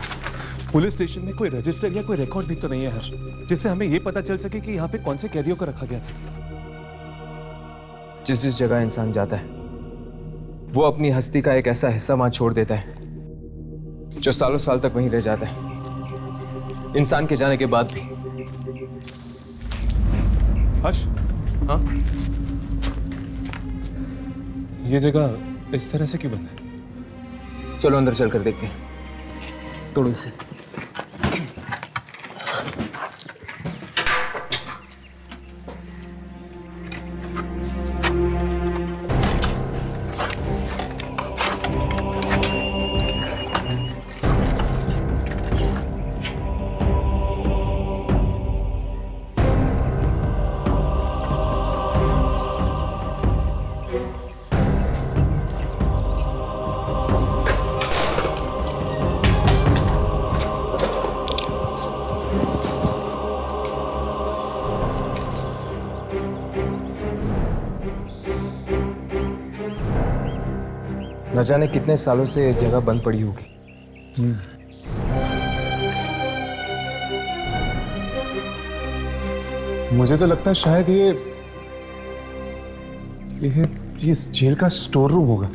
पुलिस स्टेशन में कोई रजिस्टर या कोई रिकॉर्ड भी तो नहीं है हर्ष, जिससे हमें यह पता चल सके कि यहाँ पे कौन से कैदियों को रखा गया था। जिस जिस जगह इंसान जाता है, वो अपनी हस्ती का एक ऐसा हिस्सा वहां छोड़ देता है जो सालों साल तक वहीं रह जाता है, इंसान के जाने के बाद भी। हर्ष, हाँ, ये जगह इस तरह से क्यों बंद है? चलो अंदर चलकर देखते हैं। तोड़ो इसे। न जाने कितने सालों से ये जगह बंद पड़ी होगी। मुझे तो लगता है शायद ये इस जेल का स्टोर रूम होगा।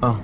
हाँ,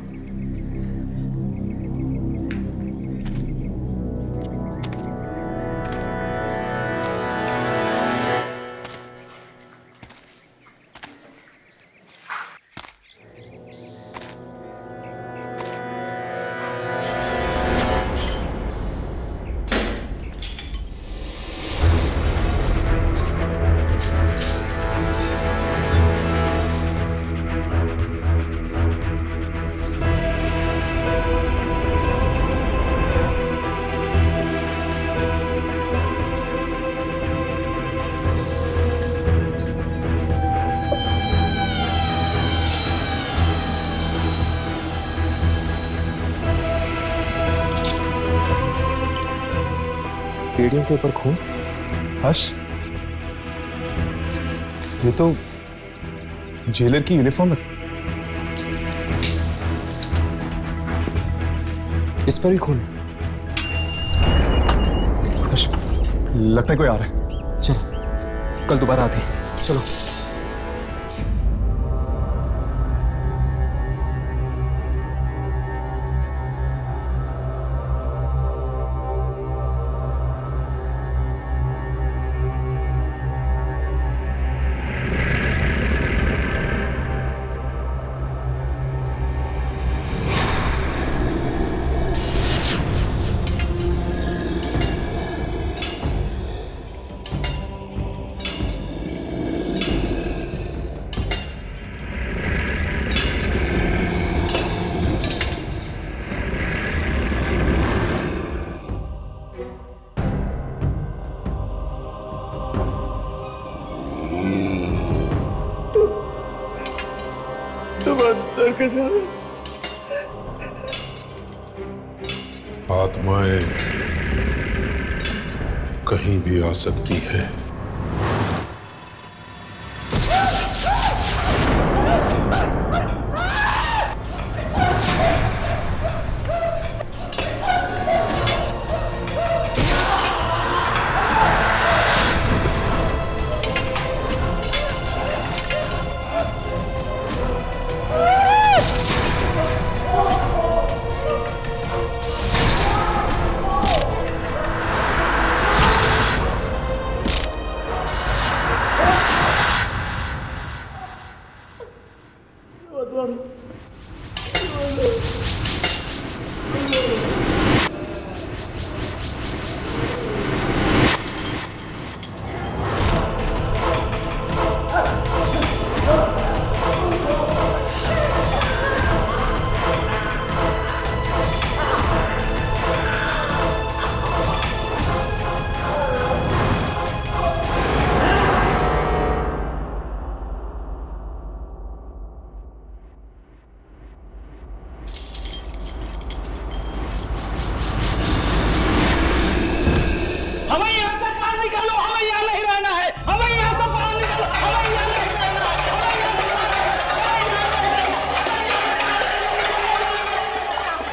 बेड़ियों के ऊपर खून। हर्ष, ये तो जेलर की यूनिफॉर्म है। इस पर भी खून है। हर्ष, लगता है कोई आ रहा है। चलो, कल दोबारा आते हैं। चलो। कैसे आ गया? आत्माएं कहीं भी आ सकती है।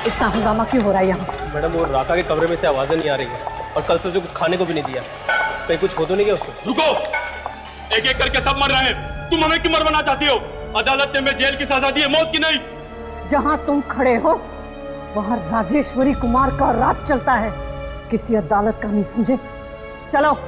इतना हंगामा क्यों हो रहा है यहाँ? मैडम वो राका के कमरे में से आवाजें नहीं आ रही है और कल से उसे कुछ खाने को भी नहीं दिया। कहीं कुछ हो तो नहीं गया उसको? रुको, एक एक करके सब मर रहे हैं। तुम हमें क्यों मरवाना चाहती हो? अदालत ने हमें जेल की सजा दी है, मौत की नहीं। जहाँ तुम खड़े हो वहाँ राजेश्वरी कुमार का राज चलता है, किसी अदालत का नहीं समझे। चलो।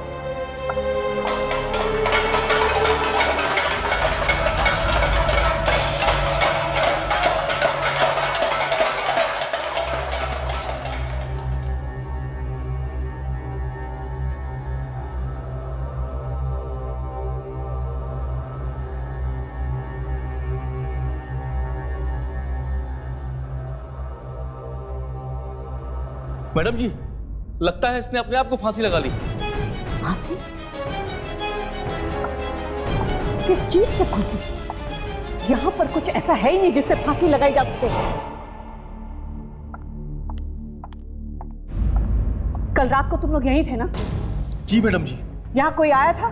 मैडम जी, लगता है इसने अपने आप को फांसी लगा ली। फांसी? किस चीज से फांसी? यहाँ पर कुछ ऐसा है ही नहीं जिससे फांसी लगाई जा सके। कल रात को तुम लोग यहीं थे ना? जी मैडम जी। यहाँ कोई आया था?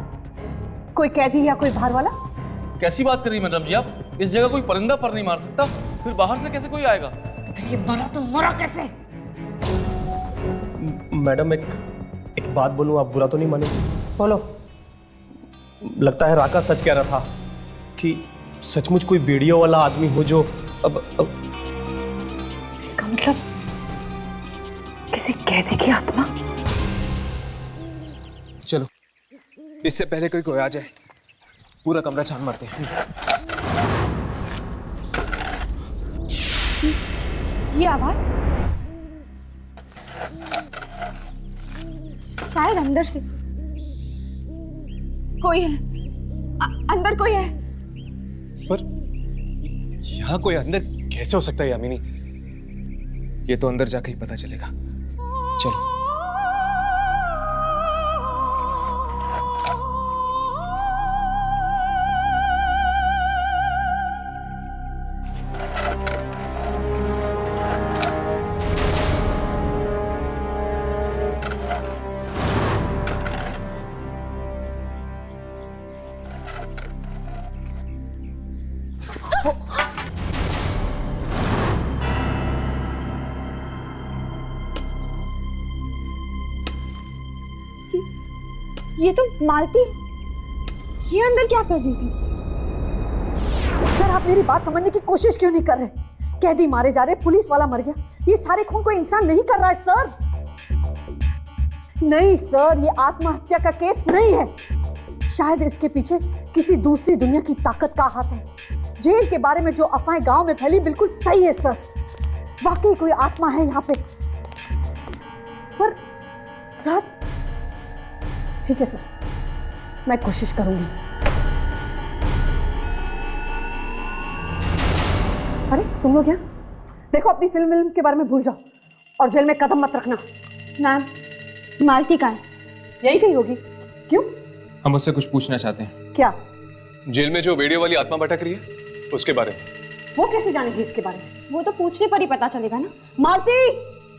कोई कैदी या कोई बाहर वाला? कैसी बात कर रही मैडम जी आप? इस जगह कोई परिंदा पर नहीं मार सकता, फिर बाहर से कैसे कोई आएगा? फिर ये मरा तो मरा कैसे? मैडम एक बात बोलूं, आप बुरा तो नहीं मानेंगे? बोलो। लगता है राका सच कह रहा था कि सचमुच कोई वीडियो वाला आदमी हो जो अब इसका मतलब किसी कैदी की आत्मा? चलो, इससे पहले कोई आ जाए पूरा कमरा छान मारते हैं। ये आवाज शायद अंदर से कोई है। अंदर कोई है। पर यहाँ कोई अंदर कैसे हो सकता है यामिनी? ये तो अंदर जाके ही पता चलेगा। चलो। ये तो मालती, ये अंदर क्या कर रही थी? सर आप मेरी बात समझने की कोशिश क्यों नहीं कर रहे? कैदी मारे जा रहे, पुलिस वाला मर गया, ये सारे खून कोई इंसान नहीं कर रहा है सर। नहीं सर, ये आत्महत्या का केस नहीं है। शायद इसके पीछे किसी दूसरी दुनिया की ताकत का हाथ है। जेल के बारे में जो अफवाहें गांव में फैली बिल्कुल सही है सर। वाकई कोई आत्मा है यहाँ पे। पर सर ठीक है सर, मैं कोशिश करूंगी। अरे तुम लोग यहाँ देखो, अपनी फिल्म के बारे में भूल जाओ और जेल में कदम मत रखना। मैम, मालती कहाँ है? यही कहीं होगी। क्यों? हम उससे कुछ पूछना चाहते हैं। क्या? जेल में जो वीडियो वाली आत्मा भटक रही है उसके बारे में। वो कैसे जानेगी इसके बारे में? वो तो पूछने पर ही पता चलेगा ना। मालती,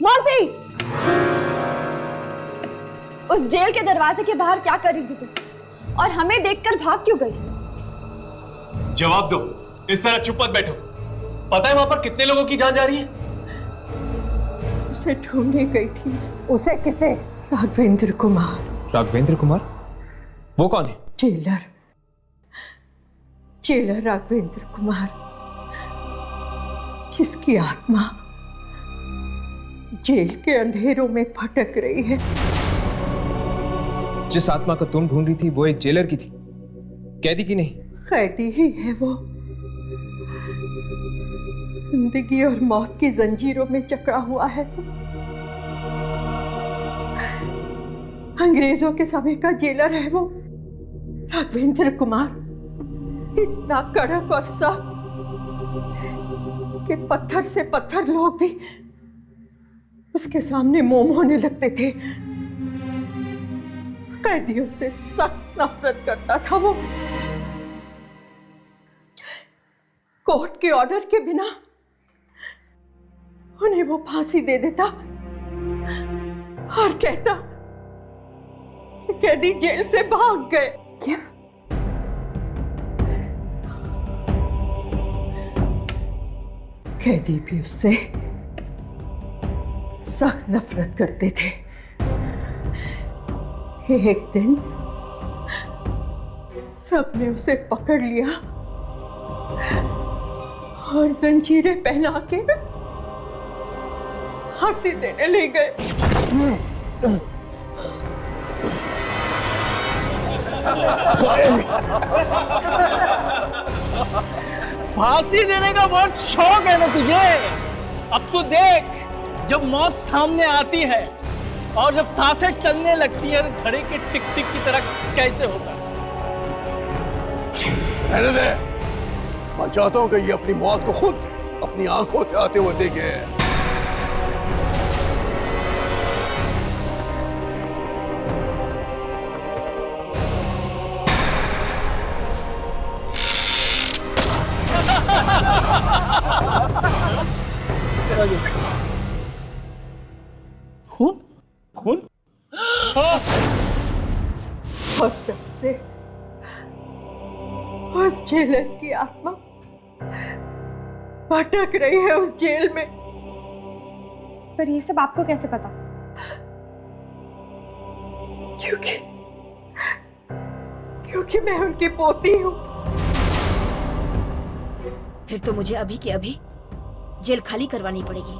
मालती! उस जेल के दरवाजे के बाहर क्या कर रही थी तुम? और हमें देखकर भाग क्यों गई? जवाब दो, इस तरह चुप मत बैठो। पता है वहां पर कितने लोगों की जान जा रही है? उसे ढूंढने गई थी। उसे किसे? राघवेंद्र कुमार। राघवेंद्र कुमार? वो कौन है? जेलर, जेलर राघवेंद्र कुमार, जिसकी आत्मा जेल के अंधेरों में भटक रही है। जिस आत्मा को तुम ढूंढ रही थी वो एक जेलर की थी, कैदी की नहीं। कैदी ही है वो। जिंदगी और मौत की जंजीरों में जकड़ा हुआ है। अंग्रेजों के समय का जेलर है वो राघवेंद्र कुमार। इतना कड़क और सख्त कि पत्थर से पत्थर लोग भी उसके सामने मोम होने लगते थे। कैदियों से सख्त नफरत करता था वो। कोर्ट के ऑर्डर के बिना उन्हें वो फांसी दे देता और कहता कि कैदी जेल से भाग गए। क्या? कैदी भी उससे सख्त नफरत करते थे। एक दिन सबने उसे पकड़ लिया और जंजीरें पहना के फांसी देने ले गए। फांसी देने का बहुत शौक है ना तुझे? अब तू देख, जब मौत सामने आती है और जब सांसें चलने लगती है तो घड़ी के टिक टिक की तरह कैसे होता है? रहने दे। मैं चाहता हूं कि ये अपनी मौत को खुद अपनी आंखों से आते हुए देखे। खून? खून? और तब से उस जेलर की आत्मा भटक रही है उस जेल में। पर ये सब आपको कैसे पता? क्योंकि मैं उनकी पोती हूँ। फिर तो मुझे अभी के अभी जेल खाली करवानी पड़ेगी।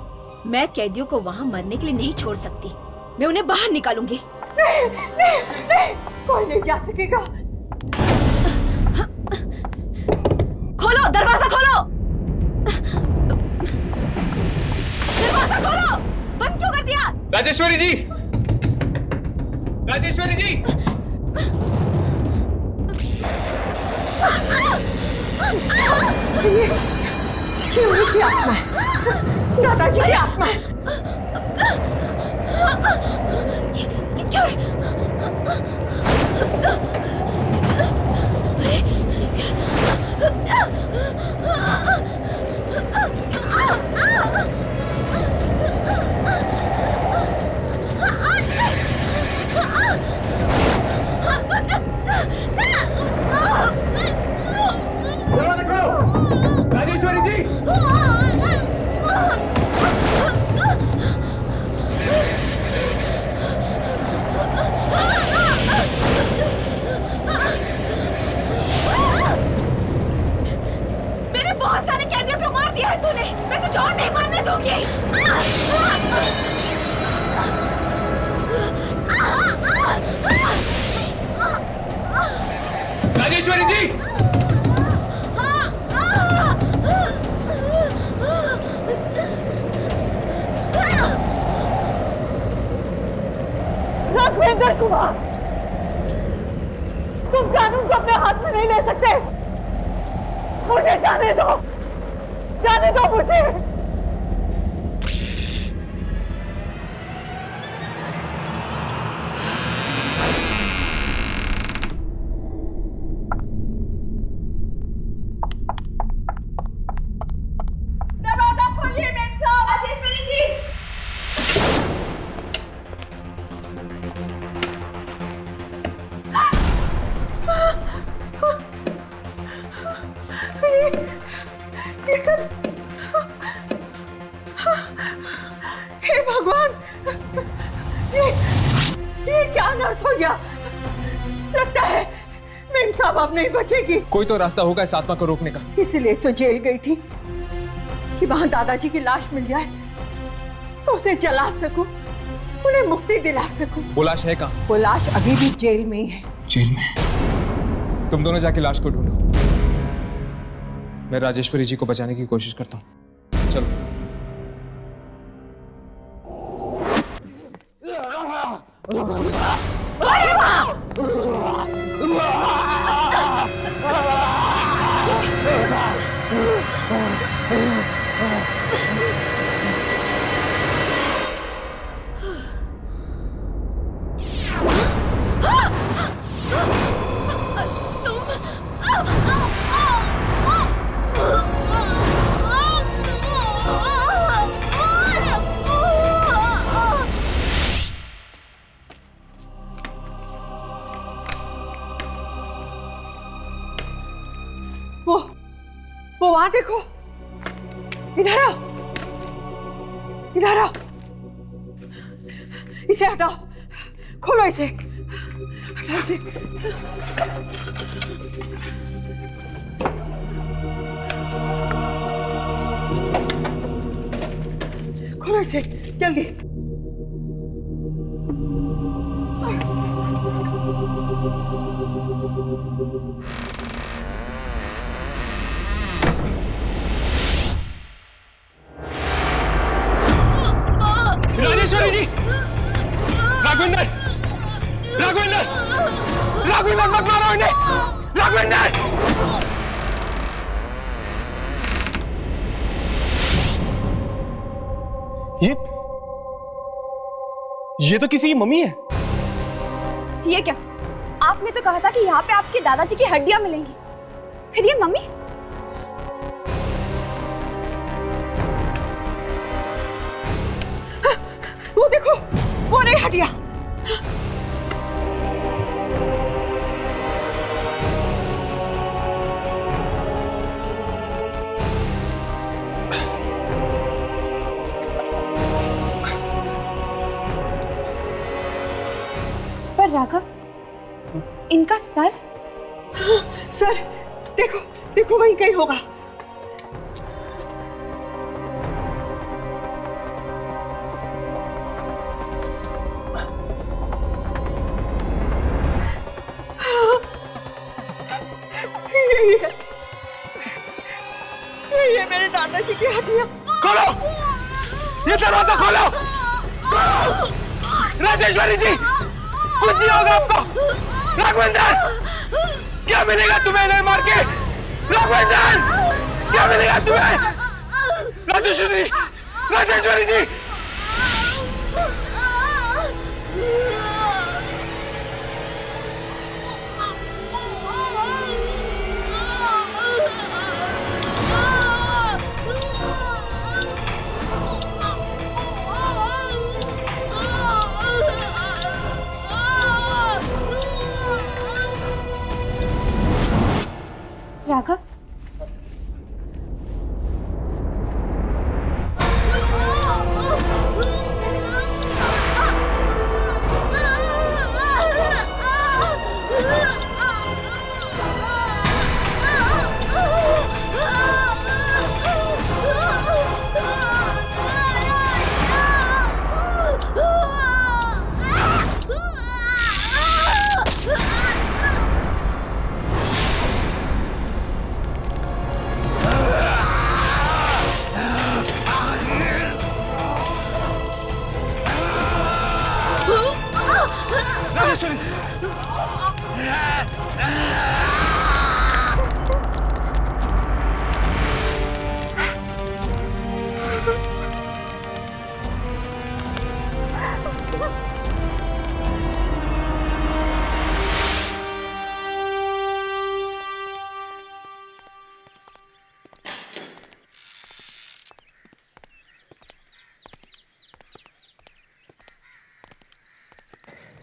मैं कैदियों को वहां मरने के लिए नहीं छोड़ सकती। मैं उन्हें बाहर निकालूंगी। नहीं, नहीं, नहीं, कोई नहीं जा सकेगा। खोलो, दरवाजा खोलो, दरवाजा खोलो। बंद क्यों कर दिया? राजेश्वरी जी, राजेश्वरी जी। ये उनकी आत्मा है, दादाजी की आत्मा है। क्यों? राजेश्वरी जी। मैंने बहुत सारे कैदियों को मार दिया है तूने। मैं तुझे और नहीं मारने दूंगी। राजेश्वरी जी। राघवेंद्र कुमार, तुम कानून को अपने हाथ में नहीं ले सकते। मुझे जाने दो, जाने दो मुझे। ये क्या अनर्थ हो गया? लगता है मेम साहब अब नहीं बचेगी। कोई तो रास्ता होगा इस आत्मा को रोकने का। इसलिए तो जेल गई थी कि वहां दादाजी की लाश मिल जाए तो उसे जला सकूं, उन्हें मुक्ति दिला सकूं। वो लाश है कहाँ? वो लाश अभी भी जेल में ही है। जेल में? तुम दोनों जाके लाश को ढूंढो, मैं राजेश्वरी जी को बचाने की कोशिश करता हूँ। चलो। वो वहां देखो, इधर आओ, इधर आओ, इसे हटाओ, खोलो इसे, हटाओ इसे। खोलो इसे जल्दी। राजेश्वरी जी, राघवेंद्र, राघवेंद्र, राघवेंद्र मत मारो इन्हें, राघवेंद्र। ये तो किसी की मम्मी है। ये क्या? आपने तो कहा था कि यहाँ पे आपके दादाजी की हड्डियां मिलेंगी, फिर ये मम्मी? वो देखो, वो रही हड्डियां। पर राघव, इनका सर? सर देखो, देखो वहीं कहीं होगा। यही है, यही है मेरे दादाजी की हड्डियां। खोलो, ये दरवाजा खोलो, राजेश्वरी जी, कुछ नहीं होगा आपको। राघवेंद्र, क्या मिलेगा तुम्हें इन्हें मार के? राघवेंद्र, क्या मिलेगा तुम्हें? Rajeshwari, Rajeshwari ji. Raghav,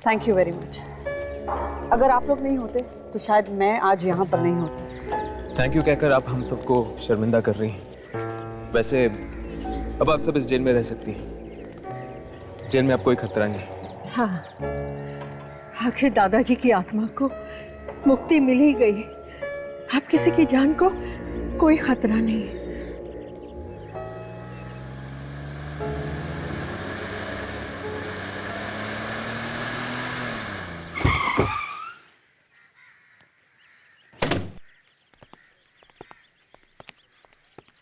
thank you very much. अगर आप लोग नहीं होते तो शायद मैं आज यहाँ पर नहीं होती। थैंक यू कहकर आप हम सबको शर्मिंदा कर रही हैं। वैसे अब आप सब इस जेल में रह सकती हैं। जेल में अब कोई खतरा नहीं। हाँ, आखिर दादाजी की आत्मा को मुक्ति मिल ही गई। अब किसी की जान को कोई खतरा नहीं है।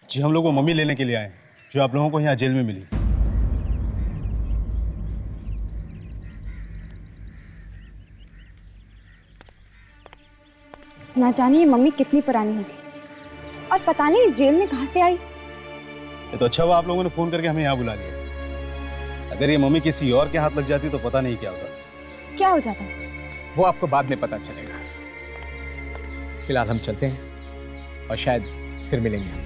जी हम लोग वो मम्मी लेने के लिए आए हैं जो आप लोगों को यहाँ जेल में मिली। ना जाने ये मम्मी कितनी पुरानी होगी और पता नहीं इस जेल में कहाँ से आई। ये तो अच्छा हुआ आप लोगों ने फोन करके हमें यहाँ बुला लिया। अगर ये मम्मी किसी और के हाथ लग जाती तो पता नहीं क्या होता। क्या हो जाता? वो आपको बाद में पता चलेगा। फिलहाल हम चलते हैं और शायद फिर मिलेंगे।